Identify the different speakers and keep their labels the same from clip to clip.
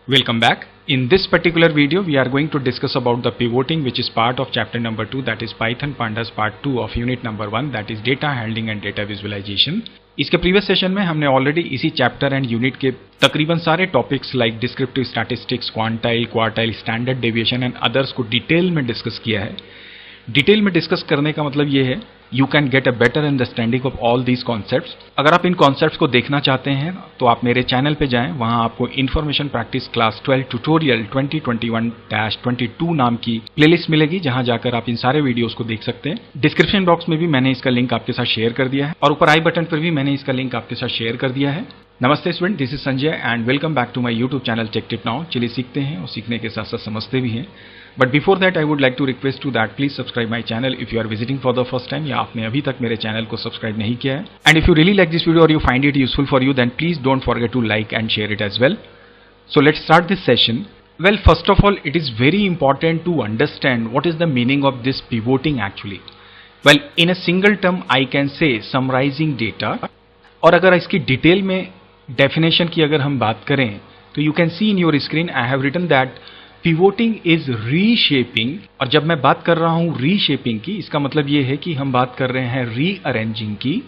Speaker 1: Welcome back. In this particular video, we are going to discuss about the pivoting, which is part of chapter number 2, that is Python Pandas part 2 of unit number 1, that is data handling and data visualization. इसके previous session में हमने already इसी chapter and unit के तकरीबन सारे topics like descriptive statistics, quantile, quartile, standard deviation and others को detail में discuss किया है। डिटेल में डिस्कस करने का मतलब ये है you can get a better understanding of all these concepts. अगर आप इन कॉन्सेप्ट्स को देखना चाहते हैं तो आप मेरे चैनल पे जाएं, वहां आपको इन्फॉर्मेशन प्रैक्टिस क्लास 12 ट्यूटोरियल 2021-22 नाम की प्लेलिस्ट मिलेगी, जहां जाकर आप इन सारे वीडियोस को देख सकते हैं। डिस्क्रिप्शन बॉक्स में भी मैंने इसका लिंक आपके साथ शेयर कर दिया है और ऊपर आई बटन पर भी मैंने इसका लिंक आपके साथ शेयर कर दिया है। नमस्ते student, this is Sanjay and welcome back to my YouTube channel tech tip now. चलिए सीखते हैं और सीखने के साथ साथ समझते भी हैं। But before that I would like to request to that please subscribe my channel if you are visiting for the first time, या आपने अभी तक मेरे चैनल को सब्सक्राइब नहीं किया है। And if you really like this video और you find it useful for you, then please don't forget to like and share it as well. So let's start this session. Well, first of all, it is very important to understand what is the meaning of this pivoting actually. Well, in a single term, I can say summarizing data. और अगर इसकी detail में definition की अगर हम बात करें तो you can see in your screen I have written that pivoting is reshaping. और जब मैं बात कर रहा हूं रीशेपिंग की, इसका मतलब ये है कि हम बात कर रहे हैं रीअरेंजिंग की।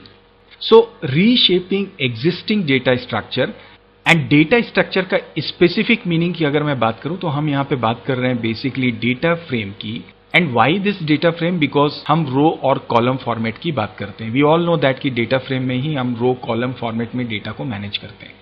Speaker 1: So reshaping existing data structure and data structure का स्पेसिफिक मीनिंग की अगर मैं बात करूं तो हम यहां पे बात कर रहे हैं बेसिकली डेटा फ्रेम की। And why this data frame? Because हम रो और कॉलम फॉर्मेट की बात करते हैं। वी ऑल नो दैट कि डेटा फ्रेम में ही हम रो कॉलम फॉर्मेट में डेटा को मैनेज करते हैं।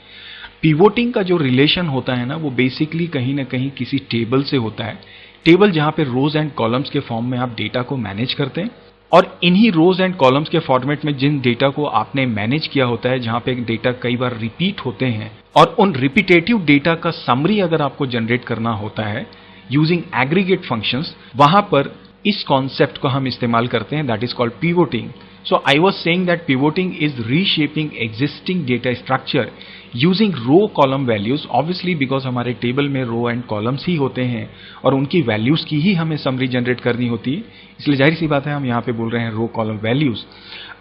Speaker 1: पिवोटिंग का जो रिलेशन होता है ना, वो बेसिकली कहीं ना कहीं किसी टेबल से होता है। टेबल जहां पे रोज एंड कॉलम्स के फॉर्म में आप डेटा को मैनेज करते हैं और इन्हीं रोज एंड कॉलम्स के फॉर्मेट में जिन डेटा को आपने मैनेज किया होता है, जहां पे डेटा कई बार रिपीट होते हैं, और उन रिपीटेटिव डेटा का समरी अगर आपको जनरेट करना होता है यूजिंग एग्रीगेट फंक्शंस, वहां पर इस कॉन्सेप्ट को हम इस्तेमाल करते हैं, that is called pivoting. So I was saying that pivoting is reshaping existing data structure using row column values, obviously because हमारे टेबल में रो एंड कॉलम्स ही होते हैं और उनकी वैल्यूज की ही हमें समरी जनरेट करनी होती है, इसलिए जाहिर सी बात है हम यहाँ पे बोल रहे हैं रो कॉलम वैल्यूज।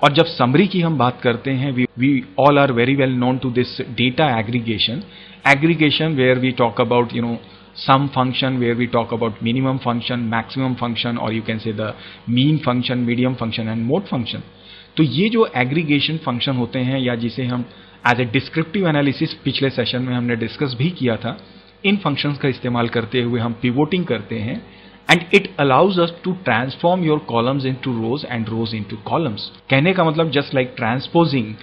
Speaker 1: और जब समरी की हम बात करते हैं, we all are very well known to this data aggregation where we talk about some function, where we talk about minimum function, maximum function, or you can say the mean function, medium function and mode function. तो ये जो aggregation function होते हैं, या जिसे हम as a descriptive analysis पिछले session में हमने डिस्कस भी किया था, इन फंक्शंस का इस्तेमाल करते हुए हम पिवोटिंग करते हैं and it allows us to transform your columns into rows and rows into columns. कहने का मतलब जस्ट लाइक ट्रांसपोजिंग,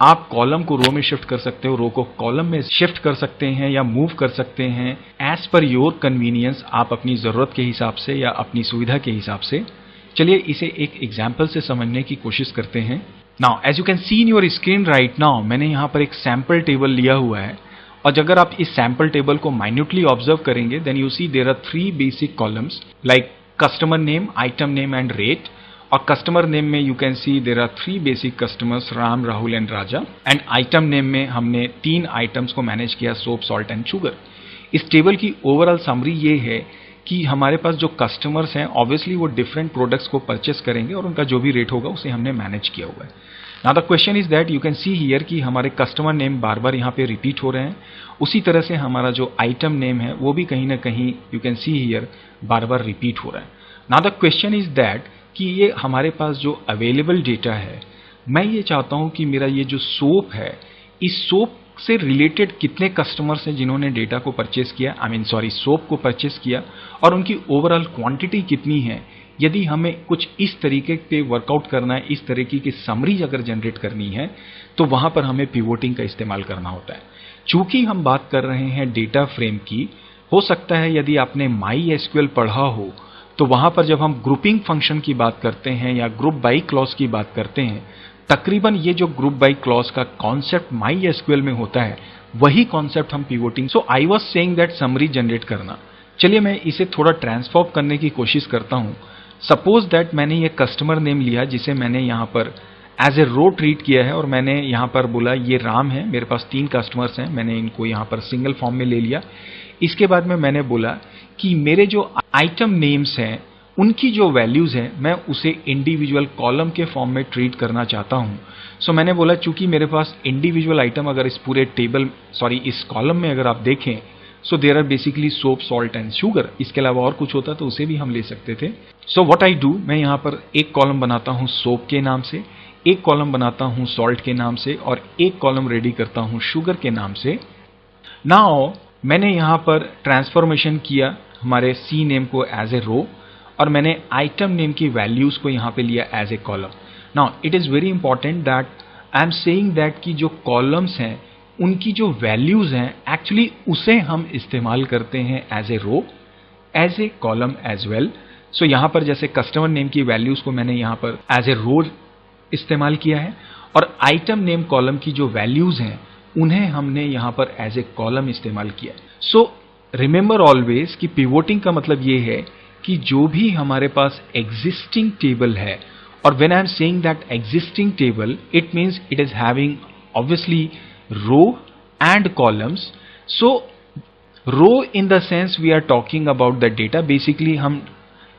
Speaker 1: आप कॉलम को रो में शिफ्ट कर सकते हो, रो को कॉलम में शिफ्ट कर सकते हैं या मूव कर सकते हैं एज पर योर कन्वीनियंस, आप अपनी जरूरत के हिसाब से या अपनी सुविधा के हिसाब से। चलिए इसे एक एग्जाम्पल से समझने की कोशिश करते हैं। Now as you can see in your screen right now, मैंने यहाँ पर एक सैंपल टेबल लिया हुआ है और अगर आप इस सैंपल टेबल को माइन्यूटली ऑब्जर्व करेंगे then you see there are 3 basic columns like customer name, item name and rate. और कस्टमर नेम में you can see there are 3 basic customers, Ram, Rahul and Raja. And item name में हमने 3 items को manage किया, soap, salt and sugar. इस table की overall summary ये है कि हमारे पास जो कस्टमर्स हैं ऑब्वियसली वो डिफरेंट प्रोडक्ट्स को परचेस करेंगे और उनका जो भी रेट होगा उसे हमने मैनेज किया हुआ है। Now the question is that you can see here कि हमारे कस्टमर नेम बार बार यहाँ पे रिपीट हो रहे हैं, उसी तरह से हमारा जो आइटम नेम है वो भी कहीं ना कहीं you can see here bar bar repeat हो रहा है। Now the question is that कि ये हमारे पास जो अवेलेबल डेटा है, मैं ये चाहता हूं कि मेरा ये जो सोप है, इस सोप से रिलेटेड कितने कस्टमर्स हैं जिन्होंने डेटा को परचेस किया, सोप को परचेस किया, और उनकी ओवरऑल क्वांटिटी कितनी है। यदि हमें कुछ इस तरीके पे वर्कआउट करना है, इस तरीके की समरी अगर जनरेट करनी है, तो वहां पर हमें पिवोटिंग का इस्तेमाल करना होता है। चूंकि हम बात कर रहे हैं डेटा फ्रेम की, हो सकता है यदि आपने MySQL पढ़ा हो तो वहां पर जब हम ग्रुपिंग फंक्शन की बात करते हैं या ग्रुप बाई क्लॉज की बात करते हैं, तकरीबन ये जो ग्रुप बाई क्लॉज का कॉन्सेप्ट MySQL में होता है, वही कॉन्सेप्ट हम pivoting. So I was saying that summary generate करना। चलिए मैं इसे थोड़ा ट्रांसफॉर्म करने की कोशिश करता हूं। सपोज दैट मैंने ये कस्टमर नेम लिया जिसे मैंने यहाँ पर एज ए रो ट्रीट किया है और मैंने यहाँ पर बोला ये राम है, मेरे पास 3 कस्टमर्स हैं, मैंने इनको यहाँ पर सिंगल फॉर्म में ले लिया। इसके बाद में मैंने बोला कि मेरे जो आइटम नेम्स हैं उनकी जो वैल्यूज है मैं उसे इंडिविजुअल कॉलम के फॉर्म में ट्रीट करना चाहता हूं। सो मैंने बोला चूंकि मेरे पास इंडिविजुअल आइटम अगर इस पूरे टेबल इस कॉलम में अगर आप देखें so there are basically soap, salt and sugar. इसके अलावा और कुछ होता तो उसे भी हम ले सकते थे। सो व्हाट आई डू, मैं यहाँ पर एक कॉलम बनाता हूँ सोप के नाम से, एक कॉलम बनाता हूँ सॉल्ट के नाम से और एक कॉलम रेडी करता हूँ शुगर के नाम से। नाउ मैंने यहाँ पर ट्रांसफॉर्मेशन किया हमारे सी नेम को एज ए रो और मैंने आइटम नेम की वैल्यूज को यहाँ पे लिया as a column. Now it is very important that I am saying that कि जो कॉलम्स हैं उनकी जो वैल्यूज हैं एक्चुअली उसे हम इस्तेमाल करते हैं as a row, as a column as well. So यहाँ पर जैसे कस्टमर नेम की वैल्यूज को मैंने यहाँ पर एज ए रो इस्तेमाल किया है और आइटम नेम कॉलम की जो वैल्यूज हैं उन्हें हमने यहाँ पर एज ए कॉलम इस्तेमाल किया। सो रिमेंबर ऑलवेज कि पिवोटिंग का मतलब ये है कि जो भी हमारे पास एग्जिस्टिंग टेबल है, और when I am saying that existing table it means it is having obviously row and columns. So row in the sense we are talking about the data, basically हम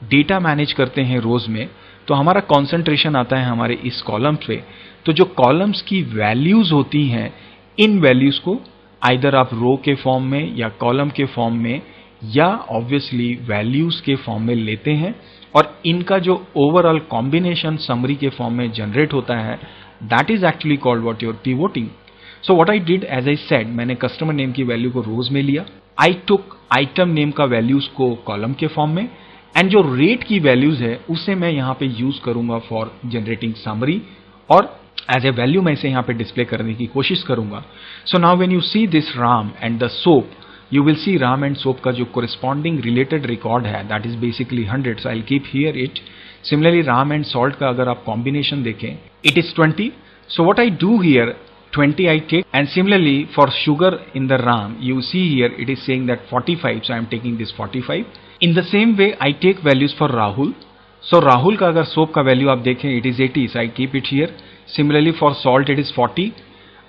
Speaker 1: डेटा मैनेज करते हैं रोज में, तो हमारा concentration आता है हमारे इस कॉलम्स पे। तो जो कॉलम्स की वैल्यूज होती हैं, इन वैल्यूज को आइदर आप रो के फॉर्म में या कॉलम के फॉर्म में या ऑब्वियसली वैल्यूज के फॉर्म में लेते हैं और इनका जो ओवरऑल कॉम्बिनेशन समरी के फॉर्म में जनरेट होता है, that is actually called what your pivoting. So what I did, as I said, मैंने कस्टमर नेम की वैल्यू को रोज में लिया, आई टुक आइटम नेम का वैल्यूज को कॉलम के फॉर्म में, एंड जो रेट की वैल्यूज है उसे मैं यहाँ पे यूज करूंगा फॉर जनरेटिंग समरी और एज ए वैल्यू मैं इसे यहाँ पे डिस्प्ले करने की कोशिश करूंगा। So now when you see this Ram and the soap, you will see Ram and soap का जो corresponding related record है that is basically 100, so I'll keep here it. Similarly Ram and salt का अगर आप combination देखें it is 20, so what I do here 20 I take, and similarly for sugar in the ram you see here it is saying that 45, so I am taking this 45. In the same way I take values for Rahul, so Rahul का अगर soap का value आप देखें it is 80, so I keep it here. Similarly for salt it is 40.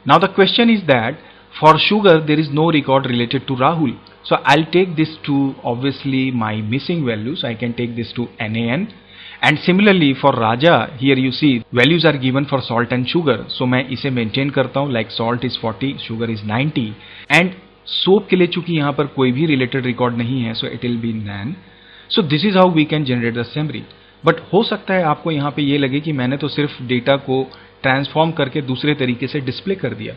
Speaker 1: Now the question is that for sugar there is no record related to Rahul, so I'll take this to obviously my missing values, I can take this to NaN. And similarly for Raja here you see values are given for salt and sugar, so मैं इसे maintain करता हूँ like salt is 40, sugar is 90, and soap के लिए चूंकि यहाँ पर कोई भी related record नहीं है, so it will be NaN. So this is how we can generate the summary. But हो सकता है आपको यहाँ पे ये लगे कि मैंने तो सिर्फ डेटा को ट्रांसफॉर्म करके दूसरे तरीके से डिस्प्ले कर दिया।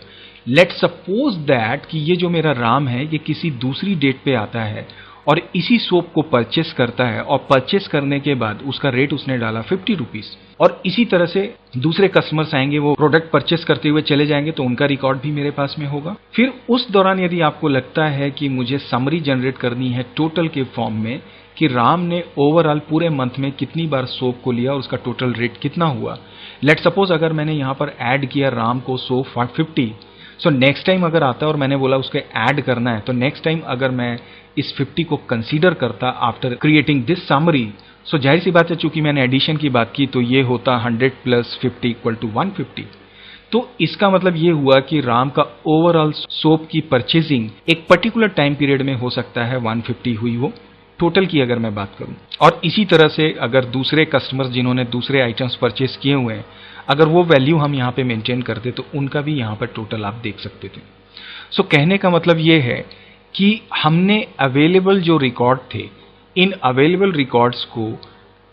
Speaker 1: लेट सपोज दैट कि ये जो मेरा राम है ये किसी दूसरी डेट पे आता है और इसी सोप को परचेस करता है और परचेस करने के बाद उसका रेट उसने डाला 50 रुपीज, और इसी तरह से दूसरे कस्टमर्स आएंगे, वो प्रोडक्ट परचेस करते हुए चले जाएंगे, तो उनका रिकॉर्ड भी मेरे पास में होगा। फिर उस दौरान यदि आपको लगता है कि मुझे समरी जनरेट करनी है टोटल के फॉर्म में कि राम ने ओवरऑल पूरे मंथ में कितनी बार सोप को लिया और उसका टोटल रेट कितना हुआ, लेट सपोज अगर मैंने यहाँ पर ऐड किया राम को सोप 50, सो नेक्स्ट टाइम अगर आता है और मैंने बोला उसके ऐड करना है, तो नेक्स्ट टाइम अगर मैं इस 50 को कंसीडर करता आफ्टर क्रिएटिंग दिस समरी, सो जाहिर सी बात है चूंकि मैंने एडिशन की बात की तो ये होता 100 + 50 = 150। तो इसका मतलब ये हुआ कि राम का ओवरऑल सोप की परचेजिंग एक पर्टिकुलर टाइम पीरियड में हो सकता है 150 हुई हो टोटल की अगर मैं बात करूं। और इसी तरह से अगर दूसरे कस्टमर्स जिन्होंने दूसरे आइटम्स परचेस किए हुए हैं, अगर वो वैल्यू हम यहाँ पे मेंटेन करते तो उनका भी यहाँ पर टोटल आप देख सकते थे। सो कहने का मतलब ये है कि हमने अवेलेबल जो रिकॉर्ड थे, इन अवेलेबल रिकॉर्ड्स को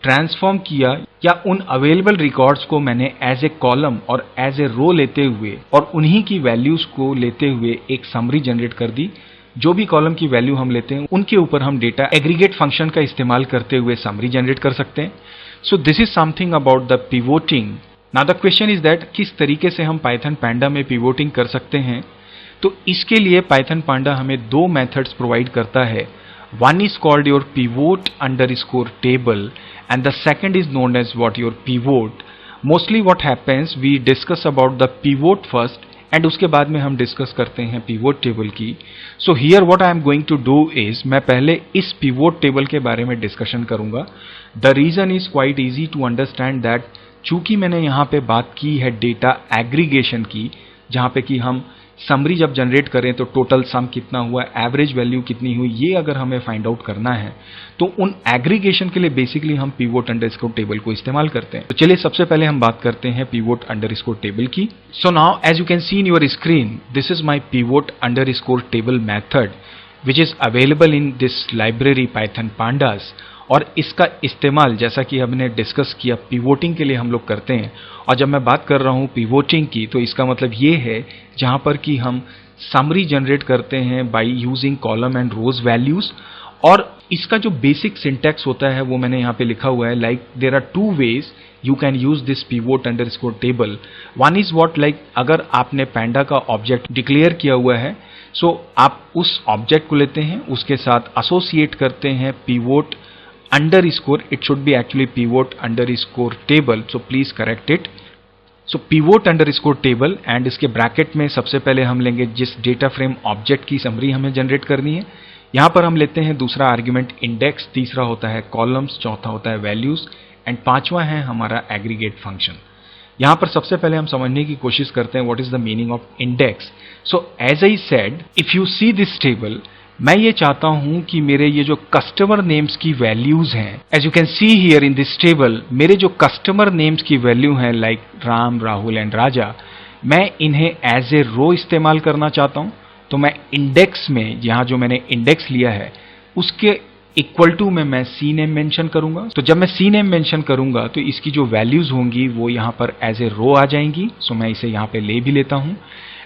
Speaker 1: ट्रांसफॉर्म किया, या उन अवेलेबल रिकॉर्ड्स को मैंने एज ए कॉलम और एज ए रो लेते हुए और उन्हीं की वैल्यूज को लेते हुए एक समरी जनरेट कर दी। जो भी कॉलम की वैल्यू हम लेते हैं उनके ऊपर हम डेटा एग्रीगेट फंक्शन का इस्तेमाल करते हुए समरी जनरेट कर सकते हैं। So this is something about the pivoting. Now the question is that किस तरीके से हम पाइथन पांडा में पिवोटिंग कर सकते हैं। तो इसके लिए पाइथन पांडा हमें दो मेथड्स प्रोवाइड करता है। One is called your pivot underscore table and the second is known as what your pivot. Mostly what happens, we discuss about the pivot first and उसके बाद में हम डिस्कस करते हैं pivot table की। So here what I am going to do is मैं पहले इस pivot table के बारे में डिस्कशन करूंगा। The reason is quite easy to understand that चूंकि मैंने यहाँ पे बात की है डेटा एग्रीगेशन की, जहाँ पे कि हम समरी जब जनरेट करें तो टोटल सम कितना हुआ, एवरेज वैल्यू कितनी हुई, ये अगर हमें फाइंड आउट करना है तो उन एग्रीगेशन के लिए बेसिकली हम pivot underscore table को इस्तेमाल करते हैं। तो चलिए सबसे पहले हम बात करते हैं pivot underscore table की। So now as you can see in your screen, this is my pivot underscore table method which is available in this library Python pandas. और इसका इस्तेमाल जैसा कि हमने डिस्कस किया पिवोटिंग के लिए हम लोग करते हैं। और जब मैं बात कर रहा हूँ पिवोटिंग की तो इसका मतलब ये है जहाँ पर कि हम समरी जनरेट करते हैं by using column and rows values. और इसका जो बेसिक सिंटैक्स होता है वो मैंने यहाँ पे लिखा हुआ है, like there are two ways you can use this pivot underscore table. One is what, like अगर आपने पैंडा का ऑब्जेक्ट डिक्लेयर किया हुआ है सो आप उस ऑब्जेक्ट को लेते हैं, उसके साथ एसोसिएट करते हैं pivot underscore, it should be actually pivot underscore table, so please correct it. So pivot underscore table and इसके ब्रैकेट में सबसे पहले हम लेंगे जिस डेटा फ्रेम ऑब्जेक्ट की समरी हमें जनरेट करनी है। यहाँ पर हम लेते हैं दूसरा आर्ग्यूमेंट इंडेक्स, तीसरा होता है कॉलम्स, चौथा होता है वैल्यूज एंड पांचवा है हमारा एग्रीगेट फंक्शन। यहाँ पर सबसे पहले हम समझने की कोशिश करते हैं what is the meaning of index. So as I said, if you see this table, मैं ये चाहता हूं कि मेरे ये जो कस्टमर नेम्स की वैल्यूज हैं, as you can see here in this table, मेरे जो कस्टमर नेम्स की वैल्यू हैं लाइक राम, राहुल एंड राजा, मैं इन्हें एज ए रो इस्तेमाल करना चाहता हूं। तो मैं इंडेक्स में, यहां जो मैंने इंडेक्स लिया है उसके इक्वल टू में मैं सी नेम मेंशन करूंगा। तो जब मैं सी नेम मेंशन करूंगा तो इसकी जो वैल्यूज होंगी वो यहां पर एज ए रो आ जाएंगी। सो मैं इसे यहां पे ले भी लेता हूं।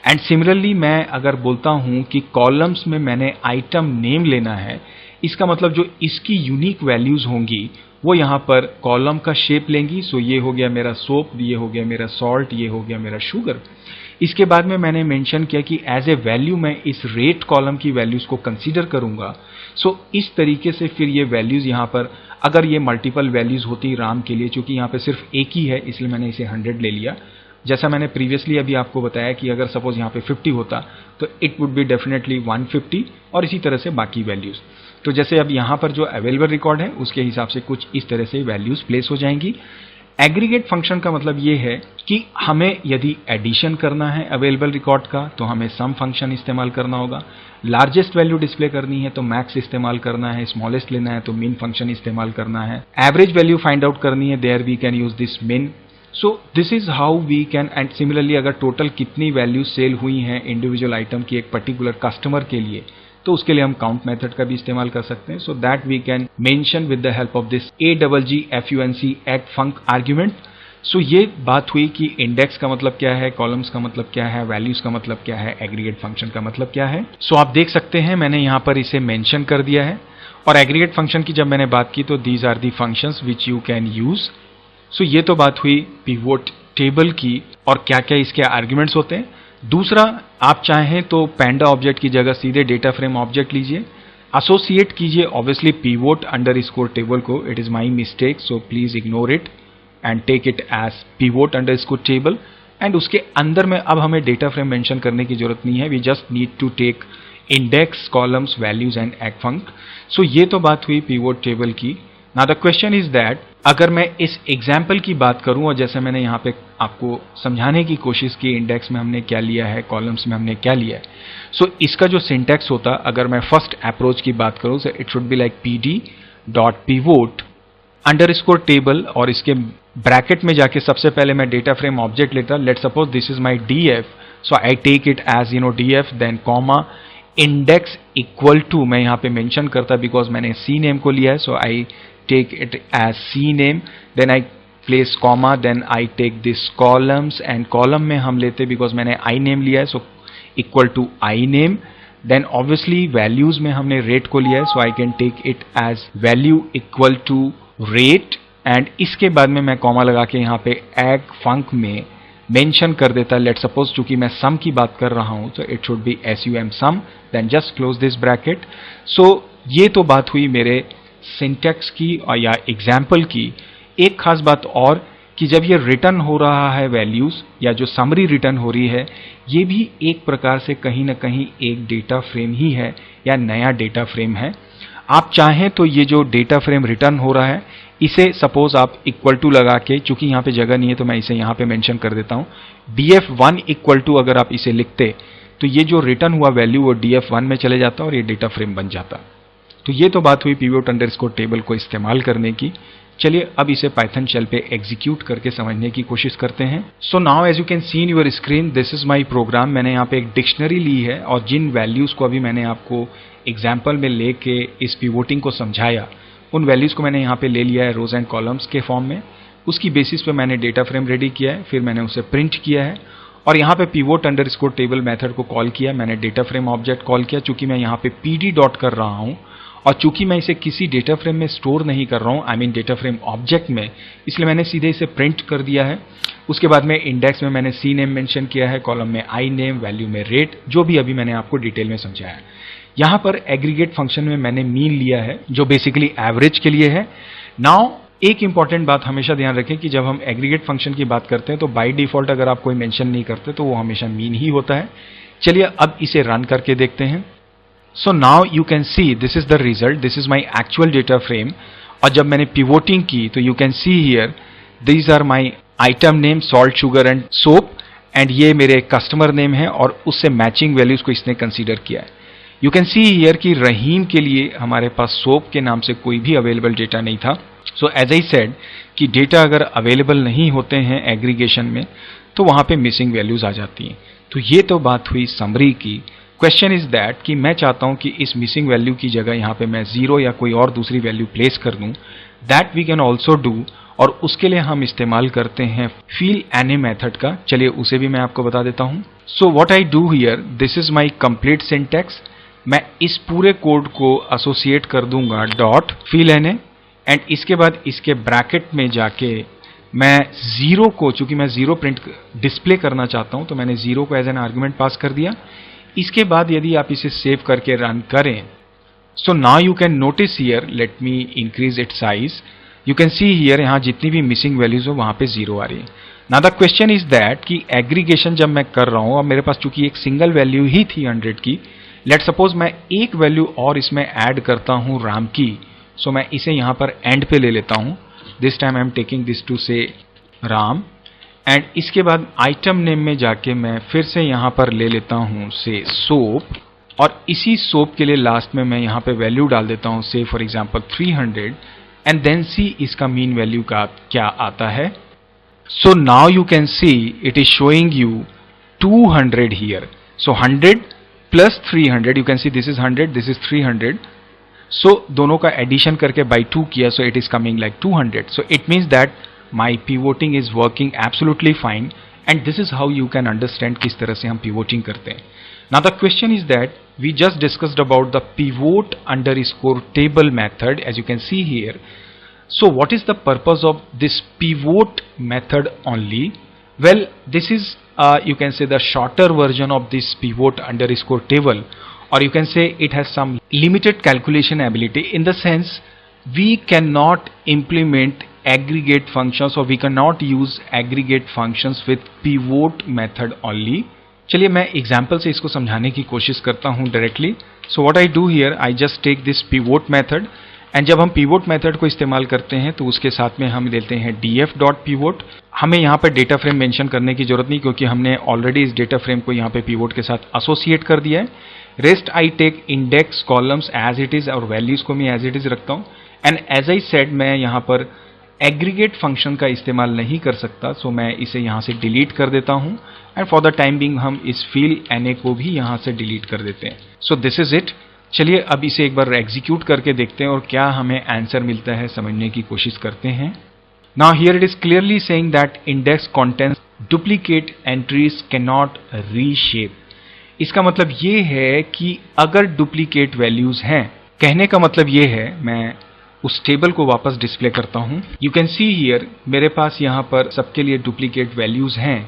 Speaker 1: एंड सिमिलरली मैं अगर बोलता हूं कि कॉलम्स में मैंने आइटम नेम लेना है, इसका मतलब जो इसकी यूनिक वैल्यूज होंगी वो यहां पर कॉलम का शेप लेंगी। सो ये हो गया मेरा सोप, ये हो गया मेरा सॉल्ट, ये हो गया मेरा शुगर। इसके बाद में मैंने मेंशन किया कि एज ए वैल्यू मैं इस रेट कॉलम की वैल्यूज को कंसीडर करूंगा। सो इस तरीके से फिर ये वैल्यूज यहां पर, अगर ये मल्टीपल वैल्यूज होती राम के लिए, चूंकि यहां पे सिर्फ एक ही है इसलिए मैंने इसे 100 ले लिया। जैसा मैंने प्रीवियसली अभी आपको बताया कि अगर सपोज यहाँ पे 50 होता तो इट वुड बी डेफिनेटली 150 और इसी तरह से बाकी वैल्यूज। तो जैसे अब यहाँ पर जो अवेलेबल रिकॉर्ड है उसके हिसाब से कुछ इस तरह से वैल्यूज प्लेस हो जाएंगी। एग्रीगेट फंक्शन का मतलब ये है कि हमें यदि एडिशन करना है अवेलेबल रिकॉर्ड का तो हमें सम फंक्शन इस्तेमाल करना होगा, लार्जेस्ट वैल्यू डिस्प्ले करनी है तो मैक्स इस्तेमाल करना है, स्मॉलेस्ट लेना है तो मिन फंक्शन इस्तेमाल करना है, एवरेज वैल्यू फाइंड आउट करनी है, there we can use this min. So this is how we can, and similarly अगर टोटल कितनी वैल्यू सेल हुई हैं इंडिविजुअल आइटम की एक पर्टिकुलर कस्टमर के लिए तो उसके लिए हम काउंट मेथड का भी इस्तेमाल कर सकते हैं। So that we can mention with the help of this AGGFUNC agg func argument. So ये बात हुई कि इंडेक्स का मतलब क्या है, कॉलम्स का मतलब क्या है, वैल्यूज का मतलब क्या है, एग्रीगेट फंक्शन का मतलब क्या है। सो आप देख सकते हैं मैंने यहाँ पर इसे मेंशन कर दिया है। और एग्रीगेट फंक्शन की जब मैंने बात की तो these are the functions which you can use. So ये तो बात हुई पिवोट टेबल की और क्या क्या इसके आर्ग्यूमेंट्स होते हैं। दूसरा, आप चाहें तो पैंडा ऑब्जेक्ट की जगह सीधे डेटा फ्रेम ऑब्जेक्ट लीजिए, एसोसिएट कीजिए ऑब्वियसली पिवोट अंडरस्कोर टेबल को। It is my mistake, so please ignore it and take it as pivot underscore table. And उसके अंदर में अब हमें डेटा फ्रेम मेंशन करने की जरूरत नहीं है, we just need to take index, columns, values and agg func. So ये तो बात हुई पिवोट टेबल की। Now the question is that, अगर मैं इस एग्जाम्पल की बात करूं और जैसे मैंने यहाँ पे आपको समझाने की कोशिश की इंडेक्स में हमने क्या लिया है, कॉलम्स में हमने क्या लिया है। सो इसका जो सिंटैक्स होता, अगर मैं फर्स्ट अप्रोच की बात करूं so it should be like pd.pivot underscore table और इसके ब्रैकेट में जाके सबसे पहले मैं डेटा फ्रेम ऑब्जेक्ट लेता, let suppose this is my df, so I take it as df then comma index equal to, मैं यहाँ पे मेंशन करता बिकॉज मैंने सी नेम को लिया है, सो आई take it as C name, then I place comma, then I take this columns and column में हम लेते because मैंने I name लिया है, so equal to I name, then obviously values में हमने rate को लिया है, so I can take it as value equal to rate and इसके बाद में मैं comma लगा के यहाँ पे egg func में मेंशन कर देता, लेट सपोज चूंकि मैं सम की बात कर रहा हूं तो it should be SUM sum, then just close this bracket. So ये तो बात हुई मेरे सिंटैक्स की और या एग्जाम्पल की। एक खास बात और कि जब ये रिटर्न हो रहा है वैल्यूज या जो समरी रिटर्न हो रही है, ये भी एक प्रकार से कहीं ना कहीं एक डेटा फ्रेम ही है या नया डेटा फ्रेम है। आप चाहें तो ये जो डेटा फ्रेम रिटर्न हो रहा है इसे सपोज आप इक्वल टू लगा के, चूंकि यहाँ पे जगह नहीं है तो मैं इसे यहाँ पे मेंशन कर देता हूँ, df1 इक्वल टू अगर आप इसे लिखते तो ये जो रिटर्न हुआ वैल्यू वो df1 में चले जाता और ये डेटा फ्रेम बन जाता। तो ये तो बात हुई pivot underscore table को इस्तेमाल करने की। चलिए अब इसे पाइथन शेल पे एग्जीक्यूट करके समझने की कोशिश करते हैं। So now as you can see in your screen, this is my program. मैंने यहाँ पे एक डिक्शनरी ली है और जिन वैल्यूज को अभी मैंने आपको एग्जाम्पल में लेके इस पिवोटिंग को समझाया, उन वैल्यूज को मैंने यहाँ पे ले लिया है रोज एंड कॉलम्स के फॉर्म में। उसकी बेसिस पे मैंने डेटा फ्रेम रेडी किया है, फिर मैंने उसे प्रिंट किया है और यहाँ पे pivot underscore table मेथड को कॉल किया। मैंने डेटा फ्रेम ऑब्जेक्ट कॉल किया। चूंकि मैं यहाँ पे pd डॉट कर रहा हूँ और चूंकि मैं इसे किसी डेटा फ्रेम में स्टोर नहीं कर रहा हूँ, I mean data frame object में, इसलिए मैंने सीधे इसे प्रिंट कर दिया है। उसके बाद में इंडेक्स में मैंने सी नेम मेंशन किया है, कॉलम में आई नेम, वैल्यू में रेट, जो भी अभी मैंने आपको डिटेल में समझाया। यहाँ पर एग्रीगेट फंक्शन में मैंने मीन लिया है जो बेसिकली एवरेज के लिए है। नाउ एक इंपॉर्टेंट बात हमेशा ध्यान रखें कि जब हम एग्रीगेट फंक्शन की बात करते हैं तो बाय डिफॉल्ट अगर आप कोई मेंशन नहीं करते तो वो हमेशा मीन ही होता है। चलिए अब इसे रन करके देखते हैं। So now you can see this is the result, this is my actual data frame. और जब मैंने पिवोटिंग की तो you can see here these are my item name, salt, sugar and soap, and ये मेरे कस्टमर नेम है और उससे मैचिंग वैल्यूज को इसने कंसीडर किया है। यू कैन सी हियर कि रहीम के लिए हमारे पास सोप के नाम से कोई भी अवेलेबल डेटा नहीं था। सो एज आई सेड कि डेटा अगर अवेलेबल नहीं होते हैं एग्रीगेशन में तो वहां पे मिसिंग वैल्यूज आ जाती हैं। तो ये तो बात हुई समरी की। क्वेश्चन इज दैट कि मैं चाहता हूं कि इस मिसिंग वैल्यू की जगह यहां पे मैं 0 या कोई और दूसरी वैल्यू प्लेस कर दूं। That we can also do और उसके लिए हम इस्तेमाल करते हैं फील एनी मेथड का। चलिए उसे भी मैं आपको बता देता हूं। सो what I do here, this is my complete syntax. मैं इस पूरे कोड को एसोसिएट कर दूंगा डॉट फील एन एंड इसके बाद इसके ब्रैकेट में जाके मैं 0 को, चूंकि मैं 0 प्रिंट डिस्प्ले करना चाहता हूं तो मैंने 0 को एज एन आर्गुमेंट पास कर दिया। इसके बाद यदि आप इसे सेव करके रन करें, सो now you can notice here, let me increase it size, you can see here यहां जितनी भी मिसिंग वैल्यूज हो वहां पे 0 आ रही है। Now the question is that कि एग्रीगेशन जब मैं कर रहा हूं और मेरे पास चूंकि एक सिंगल वैल्यू ही थी 100 की, लेट सपोज मैं एक वैल्यू और इसमें ऐड करता हूं राम की। सो मैं इसे यहां पर एंड पे ले लेता हूं। This time I am taking this to say Ram and इसके बाद आइटम नेम में जाके मैं फिर से यहां पर ले लेता हूं से सोप और इसी सोप के लिए लास्ट में मैं यहां पे वैल्यू डाल देता हूं say for example 300 and then see इसका मीन वैल्यू का क्या आता है। So now you can see it is showing you 200 here. So 100 plus 300, you can see this is 100, this is 300। So दोनों का एडिशन करके बाई 2 किया, so it is coming like 200। So it means that my pivoting is working absolutely fine and this is how you can understand किस तरह से हम pivoting करते हैं। Now the question is that we just discussed about the pivot underscore table method as you can see here. So what is the purpose of this pivot method only? Well, this is you can say the shorter version of this pivot underscore table, or you can say it has some limited calculation ability in the sense we cannot implement aggregate functions or we cannot use aggregate functions with pivot method only. चलिए मैं example से इसको समझाने की कोशिश करता हूं directly. So what I do here, I just take this pivot method and जब हम पिवोट मेथड को इस्तेमाल करते हैं तो उसके साथ में हम देते हैं df डॉट पिवोट। हमें यहाँ पर डेटा फ्रेम मेंशन करने की जरूरत नहीं क्योंकि हमने ऑलरेडी इस डेटा फ्रेम को यहाँ पे पिवोट के साथ एसोसिएट कर दिया है। Rest I take index columns as it is और वैल्यूज को मैं एज इट इज रखता हूँ एंड एज आई सेड मैं यहाँ पर एग्रीगेट फंक्शन का इस्तेमाल नहीं कर सकता, सो मैं इसे यहाँ से डिलीट कर देता हूँ and for the time being हम इस फील एन को भी यहाँ से डिलीट कर देते हैं। So this is it. चलिए अब इसे एक बार एग्जीक्यूट करके देखते हैं और क्या हमें आंसर मिलता है समझने की कोशिश करते हैं। Now here it is clearly saying that index contents duplicate entries can not reshape. इसका मतलब ये है कि अगर डुप्लीकेट वैल्यूज हैं, कहने का मतलब ये है, मैं उस टेबल को वापस डिस्प्ले करता हूं। यू कैन सी हियर मेरे पास यहां पर सबके लिए डुप्लीकेट वैल्यूज हैं,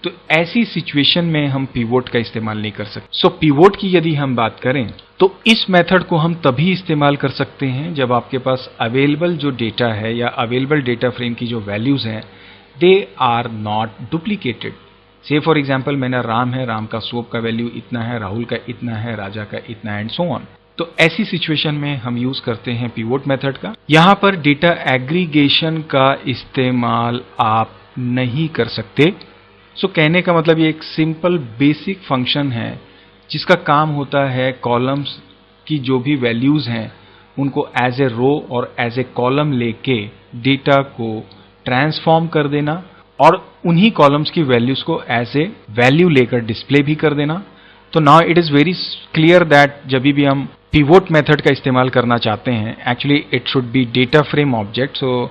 Speaker 1: तो ऐसी सिचुएशन में हम पिवोट का इस्तेमाल नहीं कर सकते। सो पिवोट की यदि हम बात करें तो इस मेथड को हम तभी इस्तेमाल कर सकते हैं जब आपके पास अवेलेबल जो डेटा है या अवेलेबल डेटा फ्रेम की जो वैल्यूज हैं दे आर नॉट डुप्लीकेटेड। से फॉर एग्जाम्पल मेरा राम है, राम का सोप का वैल्यू इतना है, राहुल का इतना है, राजा का इतना है एंड सो ऑन। तो ऐसी सिचुएशन में हम यूज करते हैं पिवोट मेथड का। यहां पर डेटा एग्रीगेशन का इस्तेमाल आप नहीं कर सकते। सो कहने का मतलब ये एक सिंपल बेसिक फंक्शन है जिसका काम होता है कॉलम्स की जो भी वैल्यूज हैं उनको एज ए रो और एज ए कॉलम लेके डेटा को ट्रांसफॉर्म कर देना और उन्हीं कॉलम्स की वैल्यूज को एज ए वैल्यू लेकर डिस्प्ले भी कर देना। तो now it is very clear that जब भी हम पिवोट मेथड का इस्तेमाल करना चाहते हैं, actually it should be data frame object. So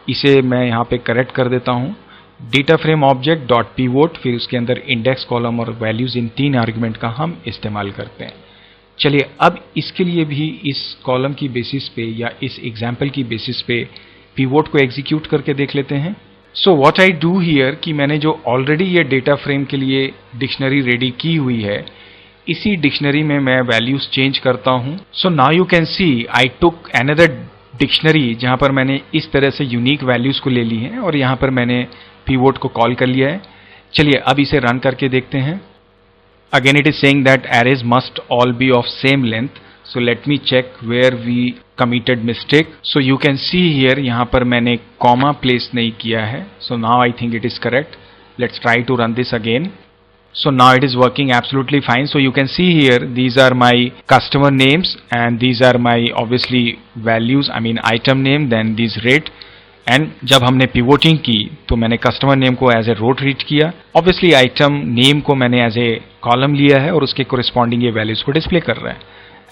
Speaker 1: इसे मैं यहाँ पे करेक्ट कर देता हूँ, data frame object dot pivot, फिर उसके अंदर इंडेक्स कॉलम और वैल्यूज इन 3 आर्गुमेंट का हम इस्तेमाल करते हैं। चलिए अब इसके लिए भी इस कॉलम की बेसिस पे या इस एग्जाम्पल की बेसिस पे पिवोट को एग्जीक्यूट करके देख लेते हैं। सो व्हाट आई डू हियर कि मैंने जो ऑलरेडी ये डेटा फ्रेम के लिए डिक्शनरी रेडी की हुई है, इसी डिक्शनरी में मैं वैल्यूज चेंज करता हूं। सो now you can C I took another dictionary जहां पर मैंने इस तरह से यूनिक वैल्यूज को ले ली है और यहां पर मैंने पिवोट को कॉल कर लिया है। चलिए अब इसे रन करके देखते हैं। Again it is saying that arrays must all be of same length, so let me check where we committed mistake. So you can see here यहाँ पर मैंने कॉमा प्लेस नहीं किया है। So now I think it is correct. Let's try to run this again. So now it is working absolutely fine. So you can see here, these are my customer names and these are my obviously values, I mean item name, then these rate. And जब हमने pivoting की तो मैंने customer name को as a row treat किया, obviously item name को मैंने as a column लिया है और उसके corresponding ये values को display कर रहा है।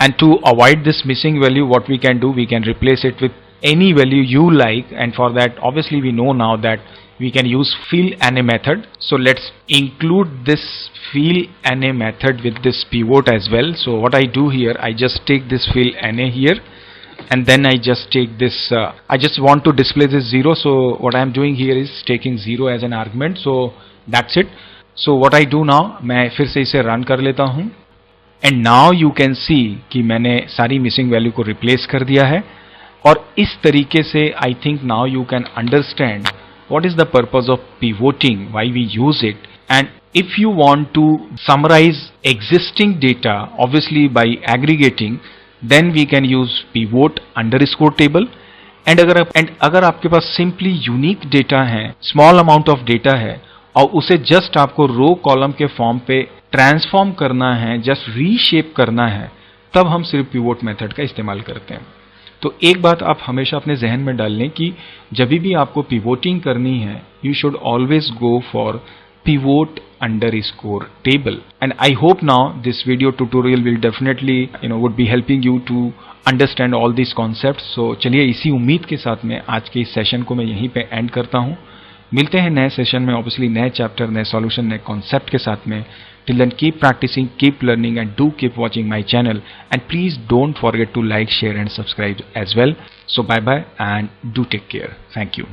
Speaker 1: And to avoid this missing value, what we can do, we can replace it with any value you like, and for that obviously we know now that we can use fill NA method. So let's include this fill NA method with this pivot as well. So what I do here, I just take this fill NA here and then I just take this, I just want to display this 0. So what I am doing here is taking 0 as an argument. So that's it. So what I do now, मैं फिर से इसे run कर लेता हूँ and now you can see कि मैंने सारी missing value को replace कर दिया है। और इस तरीके से I think now you can understand what is the purpose of pivoting, why we use it, and if you want to summarize existing data obviously by aggregating, then we can use pivot underscore table। and अगर आपके पास simply unique data है, small amount of data है और उसे just आपको row column के form पे transform करना है, जस्ट रीशेप करना है, तब हम सिर्फ पिवोट मेथड का इस्तेमाल करते हैं। तो एक बात आप हमेशा अपने जहन में डाल लें कि जब भी आपको पिवोटिंग करनी है, you should always go for pivot underscore table। and I hope now this video tutorial will definitely would be helping you to understand all these concepts। so चलिए इसी उम्मीद के साथ में आज के इस सेशन को मैं यहीं पे एंड करता हूँ। मिलते हैं नए सेशन में, ऑब्वियसली नए चैप्टर, नए सॉल्यूशन, नए कॉन्सेप्ट के साथ में। Till then, keep practicing, keep learning, and do keep watching my channel. And please don't forget to like, share, and subscribe as well. So bye bye and do take care. Thank you.